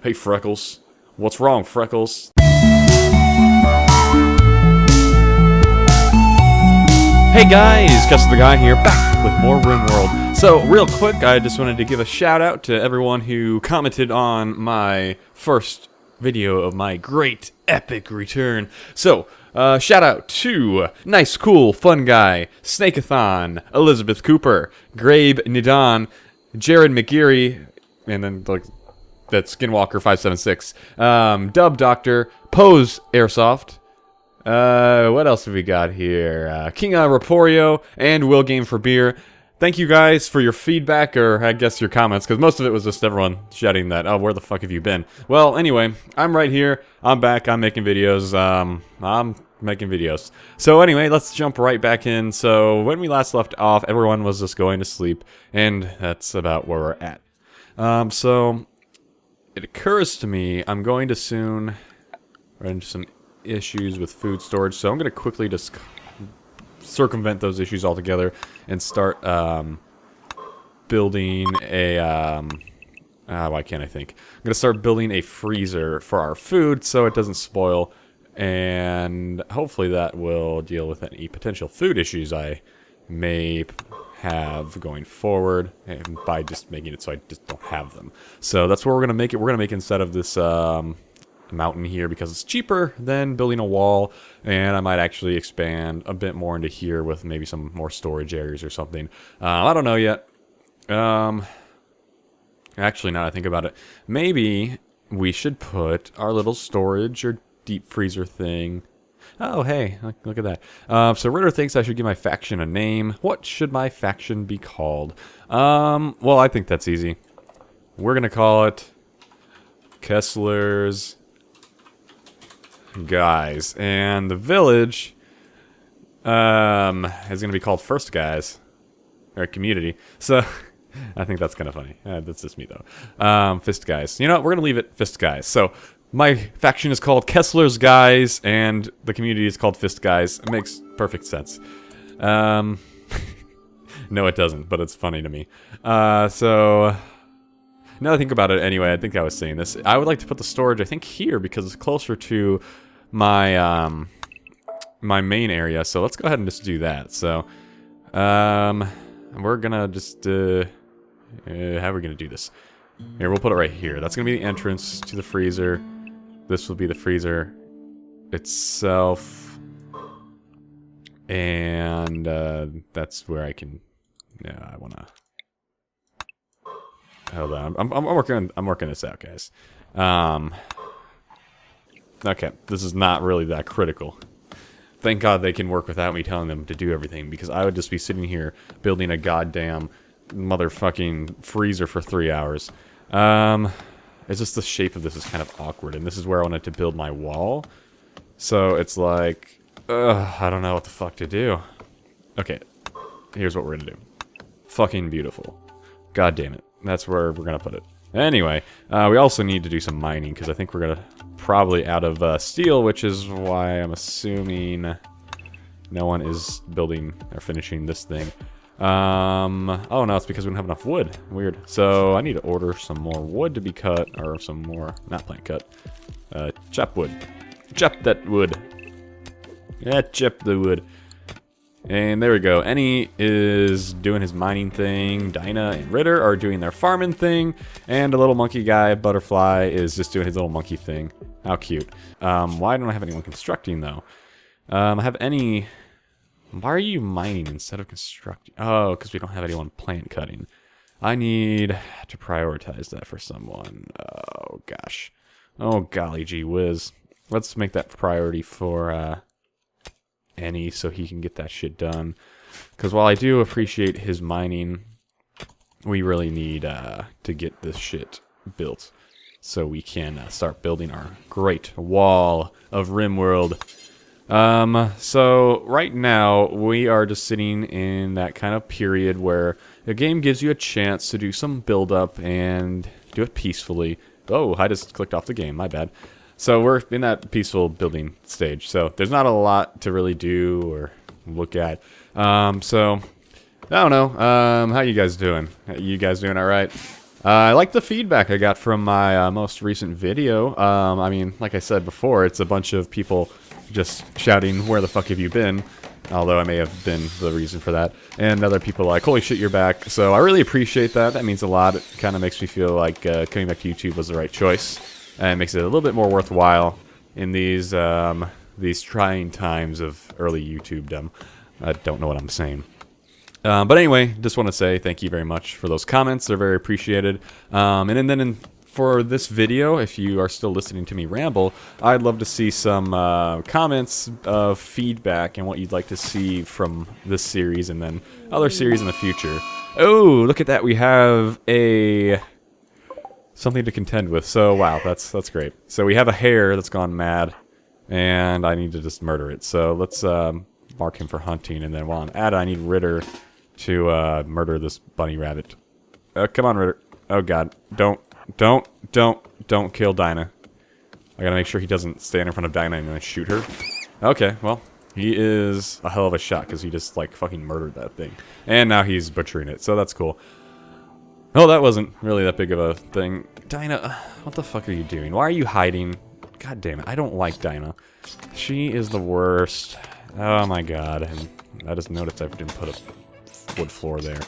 Hey, Freckles. What's wrong, Freckles? Hey guys, Kessler the Guy here, back with more Rimworld. So, real quick, I just wanted to give a shout out to everyone who commented on my first video of my great epic return. So, shout out to Nice Cool Fun Guy, Snakeathon, Elizabeth Cooper, Grabe Nidan, Jared McGeary, and then like that's Skinwalker 576, Dub Doctor, Pose Airsoft. What else have we got here? Kinga Raporio and Will Game for Beer. Thank you guys for your feedback, or I guess your comments, because most of it was just everyone shouting that, oh, where the fuck have you been? Well, anyway, I'm right here. I'm back. I'm making videos. I'm making videos. So anyway, let's jump right back in. So when we last left off, everyone was just going to sleep, and that's about where we're at. So it occurs to me I'm going to soon run into some issues with food storage, so I'm going to quickly just circumvent those issues altogether and start building a why can't I think? I'm going to start building a freezer for our food so it doesn't spoil, and hopefully that will deal with any potential food issues I may have going forward, and by just making it so I just don't have them. So that's where we're going to make it. We're going to make it instead of this mountain here because it's cheaper than building a wall, and I might actually expand a bit more into here with maybe some more storage areas or something. I don't know yet. Actually, now I think about it, maybe we should put our little storage or deep freezer thing. Oh, hey, look at that. So Ritter thinks I should give my faction a name. What should my faction be called? Well, I think that's easy. We're gonna call it Kessler's Guys, and the village is gonna be called First Guys, or community. So I think that's kind of funny. That's just me though. Fist Guys. You know what? We're gonna leave it Fist Guys. So my faction is called Kessler's Guys, and the community is called Fist Guys. It makes perfect sense. No, it doesn't, but it's funny to me. So now that I think about it, anyway, I think I was saying this. I would like to put the storage, I think, here because it's closer to my my main area. So let's go ahead and just do that. So we're gonna just how are we gonna do this? Here, we'll put it right here. That's gonna be the entrance to the freezer. This will be the freezer itself, and that's where I can. Yeah, I wanna. Hold on, I'm working this out, guys. Okay, this is not really that critical. Thank God they can work without me telling them to do everything, because I would just be sitting here building a goddamn motherfucking freezer for 3 hours. It's just the shape of this is kind of awkward, and this is where I wanted to build my wall. So it's like, I don't know what the fuck to do. Okay, here's what we're gonna do. Fucking beautiful. God damn it. That's where we're gonna put it. Anyway, we also need to do some mining, because I think we're gonna probably out of steel, which is why I'm assuming no one is building or finishing this thing. Oh no, it's because we don't have enough wood. Weird. So I need to order some more wood to be cut, or some more, not plant cut, chop wood. Chop that wood. Yeah, chop the wood. And there we go. Ennie is doing his mining thing. Dinah and Ritter are doing their farming thing. And a little monkey guy, Butterfly, is just doing his little monkey thing. How cute. Why don't I have anyone constructing, though? I have Ennie. Why are you mining instead of constructing? Oh, because we don't have anyone plant cutting. I need to prioritize that for someone. Oh, gosh. Oh, golly gee whiz. Let's make that priority for Ennie so he can get that shit done. Because while I do appreciate his mining, we really need to get this shit built so we can start building our great wall of Rimworld. So right now we are just sitting in that kind of period where the game gives you a chance to do some build up and do it peacefully. Oh, I just clicked off the game, my bad. So we're in that peaceful building stage. So there's not a lot to really do or look at. So I don't know. How you guys doing? You guys doing all right? I like the feedback I got from my most recent video. I mean, like I said before, it's a bunch of people just shouting, "Where the fuck have you been?" Although I may have been the reason for that. And other people like, "Holy shit, you're back." So I really appreciate that. That means a lot. It kind of makes me feel like coming back to YouTube was the right choice. And it makes it a little bit more worthwhile in these trying times of early YouTubedom. I don't know what I'm saying. But anyway, just want to say thank you very much for those comments. They're very appreciated. And then for this video, if you are still listening to me ramble, I'd love to see some comments of feedback and what you'd like to see from this series and then other series in the future. Oh, look at that. We have something to contend with. So, wow, that's great. So we have a hare that's gone mad, and I need to just murder it. So let's mark him for hunting, and then while I'm at it, I need Ritter to murder this bunny rabbit. Come on, Ritter. Oh god. Don't kill Dinah. I gotta make sure he doesn't stand in front of Dinah and then shoot her. Okay, well, he is a hell of a shot because he just, like, fucking murdered that thing. And now he's butchering it, so that's cool. Oh, that wasn't really that big of a thing. Dinah, what the fuck are you doing? Why are you hiding? God damn it, I don't like Dinah. She is the worst. Oh my god, and I just noticed I didn't put a wood floor there.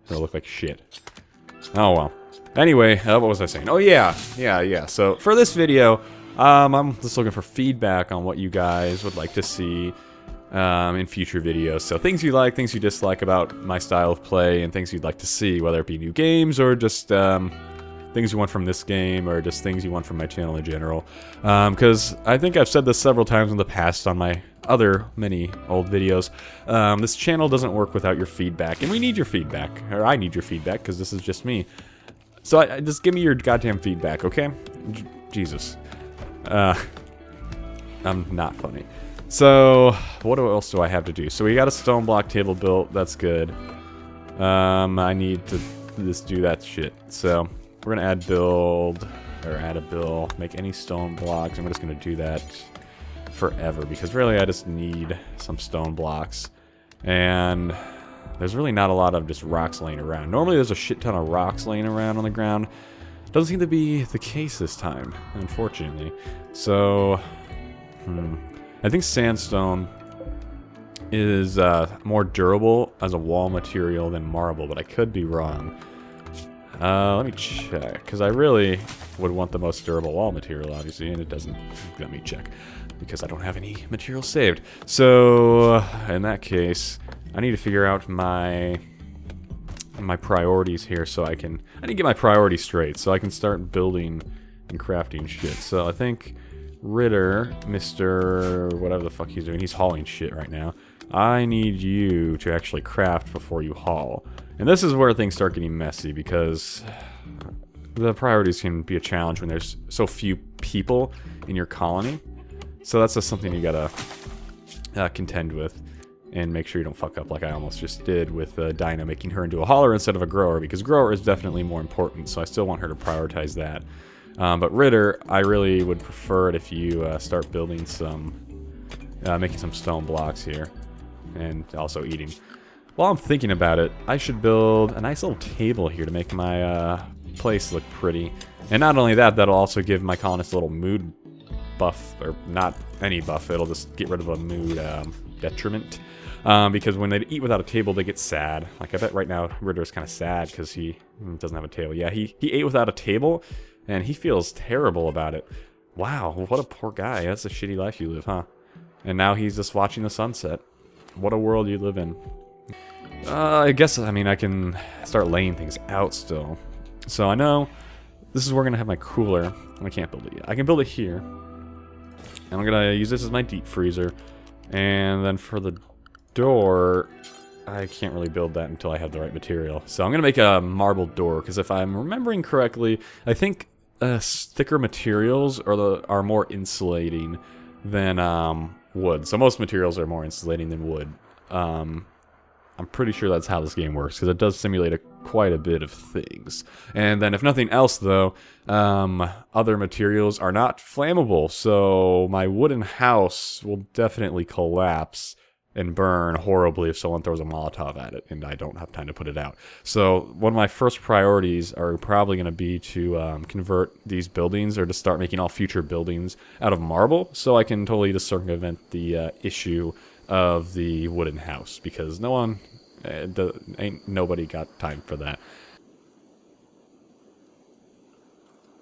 It'll look like shit. Oh well. Anyway, what was I saying? Oh yeah. So for this video, I'm just looking for feedback on what you guys would like to see in future videos. So things you like, things you dislike about my style of play, and things you'd like to see, whether it be new games or just things you want from this game, or just things you want from my channel in general. Because I think I've said this several times in the past on my other many old videos. This channel doesn't work without your feedback, and we need your feedback, or I need your feedback, because this is just me. So just give me your goddamn feedback, okay? Jesus. I'm not funny. So, what else do I have to do? So we got a stone block table built, that's good. I need to just do that shit. So, we're gonna add a build, make any stone blocks. I'm just gonna do that forever, because really I just need some stone blocks. And there's really not a lot of just rocks laying around. Normally there's a shit ton of rocks laying around on the ground. Doesn't seem to be the case this time, unfortunately. So, I think sandstone is more durable as a wall material than marble, but I could be wrong. Let me check, because I really would want the most durable wall material, obviously, and it doesn't. Let me check, because I don't have any material saved. So, in that case, I need to figure out my priorities here, so I need to get my priorities straight, so I can start building and crafting shit. So I think Ritter, Mr. whatever the fuck he's doing, he's hauling shit right now. I need you to actually craft before you haul. And this is where things start getting messy, because the priorities can be a challenge when there's so few people in your colony. So that's just something you gotta contend with, and make sure you don't fuck up like I almost just did with Dinah, making her into a hauler instead of a grower, because grower is definitely more important, so I still want her to prioritize that. But Ritter, I really would prefer it if you start building making some stone blocks here, and also eating. While I'm thinking about it, I should build a nice little table here to make my place look pretty. And not only that, that'll also give my colonists a little mood buff, or not any buff, it'll just get rid of a mood detriment. Because when they eat without a table, they get sad. Like, I bet right now Ritter's kind of sad because he doesn't have a table. Yeah, he ate without a table, and he feels terrible about it. Wow, what a poor guy. That's a shitty life you live, huh? And now he's just watching the sunset. What a world you live in. I guess, I mean, I can start laying things out still. So I know this is where I'm going to have my cooler. I can't build it yet. I can build it here. And I'm going to use this as my deep freezer. And then for the door, I can't really build that until I have the right material. So I'm going to make a marble door, because if I'm remembering correctly, I think thicker materials are more insulating than wood. So most materials are more insulating than wood. I'm pretty sure that's how this game works, because it does simulate quite a bit of things. And then if nothing else, though, other materials are not flammable, so my wooden house will definitely collapse and burn horribly if someone throws a Molotov at it, and I don't have time to put it out. So one of my first priorities are probably going to be to convert these buildings, or to start making all future buildings out of marble, so I can totally just circumvent the issue of the wooden house, because ain't nobody got time for that.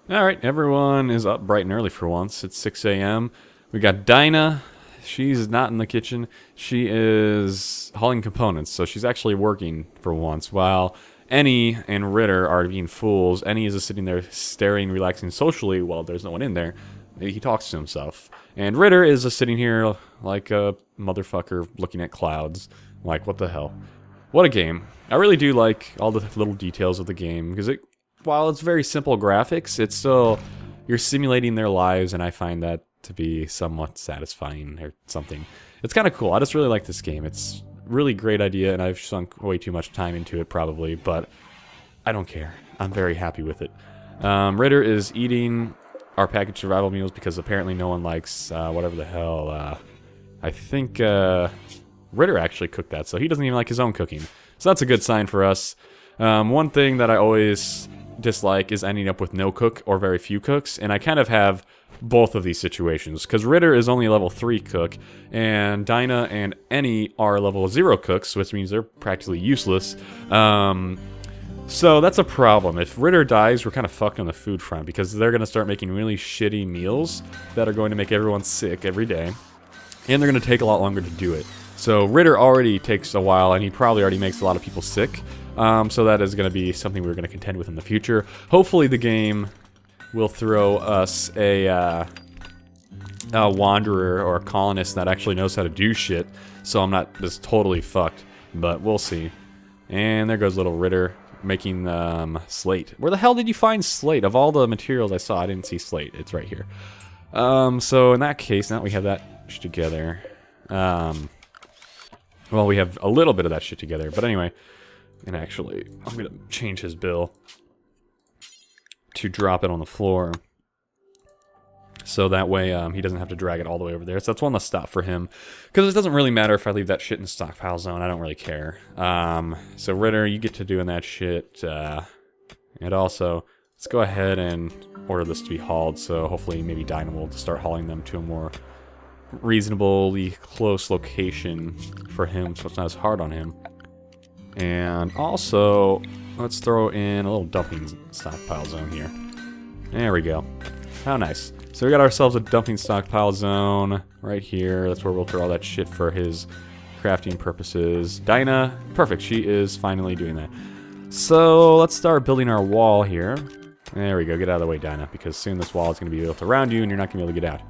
Alright, everyone is up bright and early for once. It's 6 a.m. We got Dinah. She's not in the kitchen. She is hauling components, so she's actually working for once, while Ayyy and Ritter are being fools. Ayyy is just sitting there staring, relaxing socially while there's no one in there. He talks to himself. And Ritter is just sitting here like a motherfucker looking at clouds. Like, what the hell? What a game. I really do like all the little details of the game, because while it's very simple graphics, it's still, you're simulating their lives, and I find that to be somewhat satisfying or something. It's kind of cool. I just really like this game. It's a really great idea, and I've sunk way too much time into it probably, but I don't care. I'm very happy with it. Ritter is eating our packaged survival meals because apparently no one likes whatever the hell. I think Ritter actually cooked that, so he doesn't even like his own cooking. So that's a good sign for us. One thing that I always dislike is ending up with no cook or very few cooks, and I kind of have both of these situations, because Ritter is only level 3 cook, and Dinah and Ayyy are level 0 cooks, which means they're practically useless. So that's a problem. If Ritter dies, we're kind of fucked on the food front, because they're going to start making really shitty meals that are going to make everyone sick every day, and they're going to take a lot longer to do it. So Ritter already takes a while, and he probably already makes a lot of people sick. So that is going to be something we're going to contend with in the future. Hopefully the game will throw us a wanderer or a colonist that actually knows how to do shit, so I'm not just totally fucked, but we'll see. And there goes little Ritter making slate. Where the hell did you find slate? Of all the materials I saw, I didn't see slate. It's right here. So in that case, now that we have that shit together, well, we have a little bit of that shit together, but anyway. And actually, I'm going to change his bill to drop it on the floor. So that way he doesn't have to drag it all the way over there. So that's one less stop for him. Because it doesn't really matter if I leave that shit in the stockpile zone. I don't really care. So Ritter, you get to doing that shit. And also, let's go ahead and order this to be hauled. So hopefully maybe Dinah will start hauling them to a more reasonably close location for him. So it's not as hard on him. And also, let's throw in a little dumping stockpile zone here. There we go. How nice. So we got ourselves a dumping stockpile zone right here. That's where we'll throw all that shit for his crafting purposes. Dinah, perfect. She is finally doing that. So let's start building our wall here. There we go. Get out of the way, Dinah, because soon this wall is going to be built around you and you're not going to be able to get out.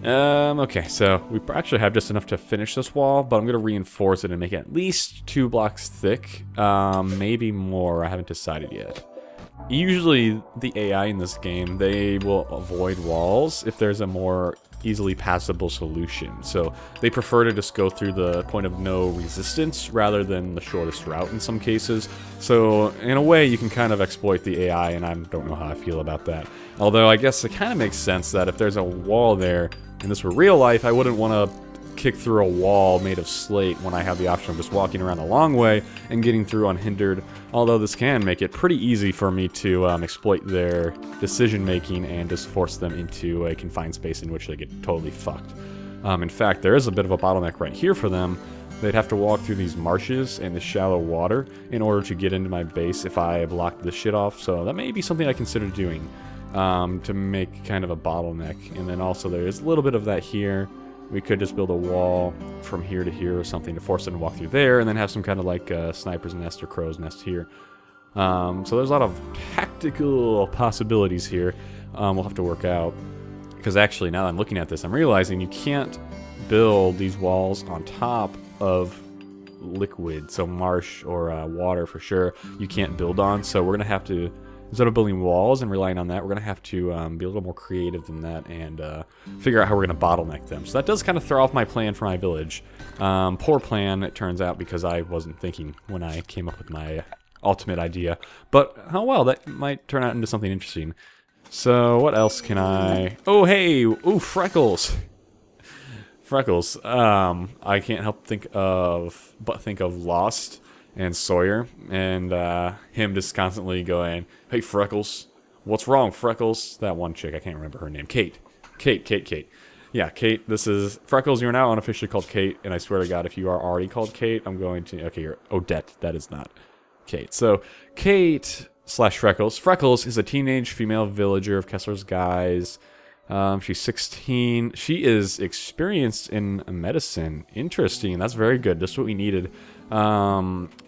Okay, so we actually have just enough to finish this wall, but I'm going to reinforce it and make it at least 2 blocks thick. Maybe more, I haven't decided yet. Usually, the AI in this game, they will avoid walls if there's a more easily passable solution. So they prefer to just go through the point of no resistance rather than the shortest route in some cases. So in a way, you can kind of exploit the AI, and I don't know how I feel about that. Although I guess it kind of makes sense that if there's a wall there, and this were real life, I wouldn't want to kick through a wall made of slate when I have the option of just walking around a long way and getting through unhindered. Although this can make it pretty easy for me to exploit their decision making and just force them into a confined space in which they get totally fucked. In fact, there is a bit of a bottleneck right here for them. They'd have to walk through these marshes and the shallow water in order to get into my base if I blocked this shit off. So that may be something I consider doing to make kind of a bottleneck. And then also there's a little bit of that here. We could just build a wall from here to here or something to force them to walk through there, and then have some kind of like sniper's nest or crow's nest here. So there's a lot of tactical possibilities here we'll have to work out. Because actually, now that I'm looking at this, I'm realizing you can't build these walls on top of liquid. So marsh or water for sure you can't build on. So we're going to have to, instead of building walls and relying on that, we're going to have to be a little more creative than that and figure out how we're going to bottleneck them. So that does kind of throw off my plan for my village. Poor plan, it turns out, because I wasn't thinking when I came up with my ultimate idea. But, oh well, that might turn out into something interesting. So what else can I... Oh, hey! Ooh, freckles! Freckles. I can't help but think of Lost and Sawyer, and him just constantly going, "Hey, Freckles, what's wrong, Freckles?" That one chick, I can't remember her name. Kate. Yeah, Kate, this is... Freckles, you're now unofficially called Kate, and I swear to God, if you are already called Kate, I'm going to... Okay, you're Odette. That is not Kate. So, Kate / Freckles. Freckles is a teenage female villager of Kessler's guys. She's 16. She is experienced in medicine. Interesting. That's very good. That's what we needed.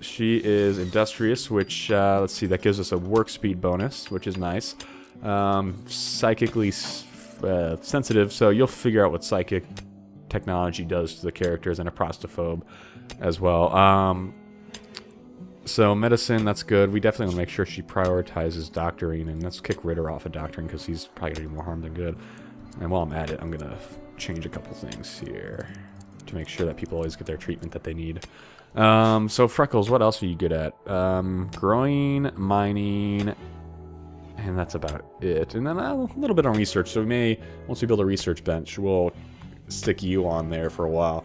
She is industrious, which, let's see, that gives us a work speed bonus, which is nice. Psychically... sensitive, so you'll figure out what psychic technology does to the characters, and a prostophobe as well. So medicine, that's good. We definitely want to make sure she prioritizes doctoring, and let's kick Ritter off of doctoring because he's probably going to do more harm than good. And while I'm at it, I'm going to change a couple things here to make sure that people always get their treatment that they need. So Freckles, what else are you good at? Growing, mining... And that's about it. And then a little bit on research. So we may, once we build a research bench, we'll stick you on there for a while.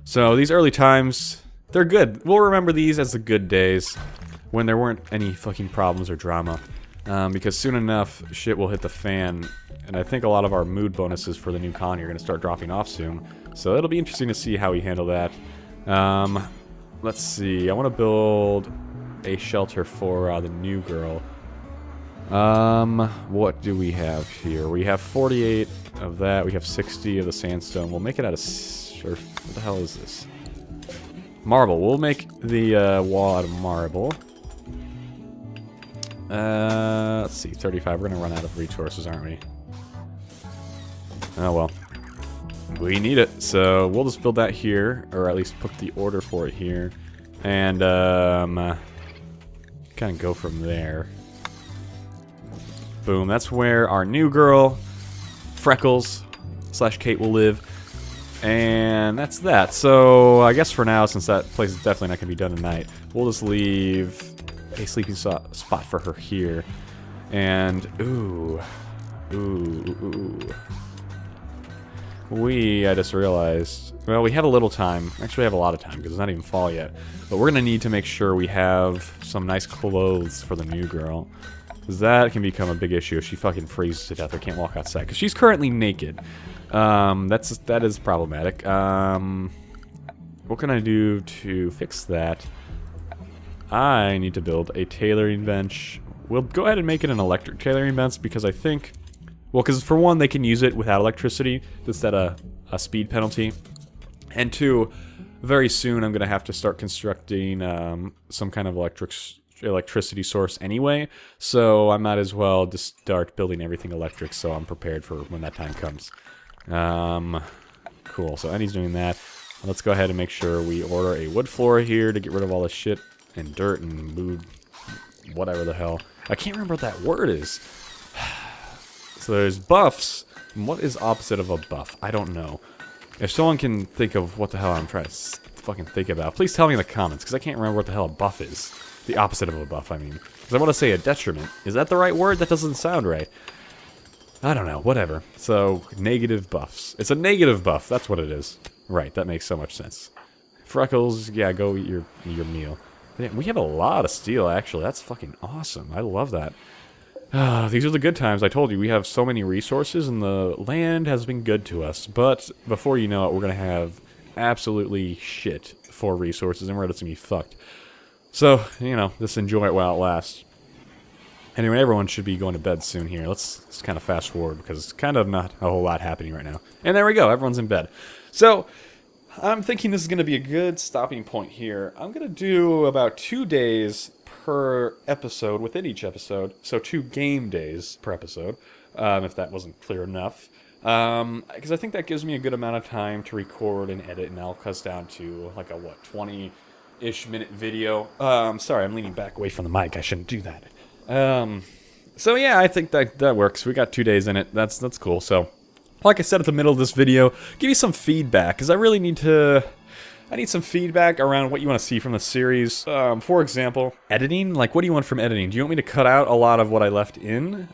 So these early times, they're good. We'll remember these as the good days when there weren't any fucking problems or drama. Because soon enough, shit will hit the fan. And I think a lot of our mood bonuses for the new colony are going to start dropping off soon. So it'll be interesting to see how we handle that. Let's see. I want to build a shelter for the new girl. What do we have here? We have 48 of that. We have 60 of the sandstone. We'll make it out of... What the hell is this? Marble. We'll make the wall out of marble. Let's see. 35. We're going to run out of resources, aren't we? Oh, well. We need it. So we'll just build that here. Or at least put the order for it here. And, kind of go from there. Boom, that's where our new girl, Freckles / Kate, will live. And that's that. So, I guess for now, since that place is definitely not going to be done tonight, we'll just leave a sleeping spot for her here. And, I just realized, well, we have a little time. Actually, we have a lot of time, because it's not even fall yet. But we're going to need to make sure we have some nice clothes for the new girl. Because that can become a big issue if she fucking freezes to death or can't walk outside. Because she's currently naked. That is problematic. What can I do to fix that? I need to build a tailoring bench. We'll go ahead and make it an electric tailoring bench because I think... Well, because for one, they can use it without electricity instead of a speed penalty. And two, very soon I'm going to have to start constructing some kind of electricity source anyway, so I might as well just start building everything electric so I'm prepared for when that time comes. Cool, so Eddie's doing that. Let's go ahead and make sure we order a wood floor here to get rid of all the shit and dirt and mood, whatever the hell. I can't remember what that word is. So there's buffs. What is opposite of a buff? I don't know. If someone can think of what the hell I'm trying to fucking think about, please tell me in the comments, because I can't remember what the hell a buff is. The opposite of a buff, I mean. Because I want to say a detriment. Is that the right word? That doesn't sound right. I don't know. Whatever. So, negative buffs. It's a negative buff. That's what it is. Right. That makes so much sense. Freckles, yeah, go eat your meal. Yeah, we have a lot of steel, actually. That's fucking awesome. I love that. These are the good times. I told you, we have so many resources, and the land has been good to us. But, before you know it, we're going to have absolutely shit for resources, and we're just going to be fucked. So, you know, just enjoy it while it lasts. Anyway, everyone should be going to bed soon here. Let's kind of fast forward because it's kind of not a whole lot happening right now. And there we go, everyone's in bed. So, I'm thinking this is going to be a good stopping point here. I'm going to do about 2 days per episode within each episode. So 2 game days per episode, if that wasn't clear enough. Because I think that gives me a good amount of time to record and edit, and that'll cut down to like a, 20-ish minute video. Sorry, I'm leaning back away from the mic. I shouldn't do that. So yeah, I think that works. We got 2 days in it. That's cool. So, like I said at the middle of this video, give me some feedback, because I really need some feedback around what you want to see from the series. For example, editing. Like, what do you want from editing? Do you want me to cut out a lot of what I left in?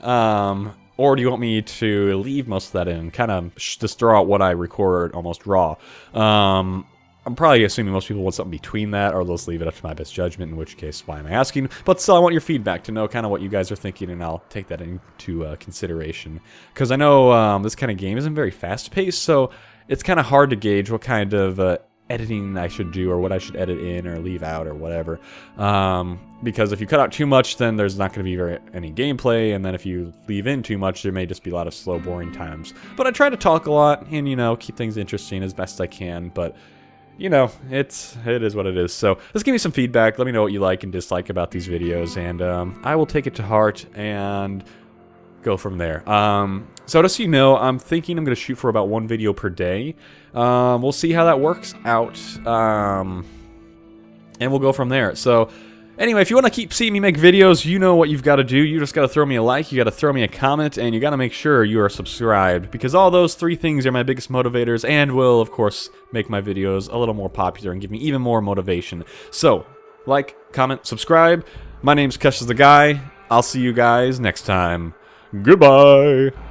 Or do you want me to leave most of that in, kind of just throw out what I record almost raw? I'm probably assuming most people want something between that, or they'll just leave it up to my best judgment, in which case, why am I asking? But still, I want your feedback to know kind of what you guys are thinking, and I'll take that into consideration. Because I know this kind of game isn't very fast-paced, so it's kind of hard to gauge what kind of editing I should do, or what I should edit in or leave out, or whatever. Because if you cut out too much, then there's not going to be any gameplay, and then if you leave in too much, there may just be a lot of slow, boring times. But I try to talk a lot, and, you know, keep things interesting as best I can, but... you know, it is what it is. So just give me some feedback. Let me know what you like and dislike about these videos, and I will take it to heart and go from there. So just so you know, I'm thinking I'm going to shoot for about 1 video per day. We'll see how that works out, and we'll go from there. So anyway, if you want to keep seeing me make videos, you know what you've got to do. You just got to throw me a like, you got to throw me a comment, and you got to make sure you are subscribed, because all those 3 things are my biggest motivators and will, of course, make my videos a little more popular and give me even more motivation. So, like, comment, subscribe. My name's Kessler the Guy. I'll see you guys next time. Goodbye!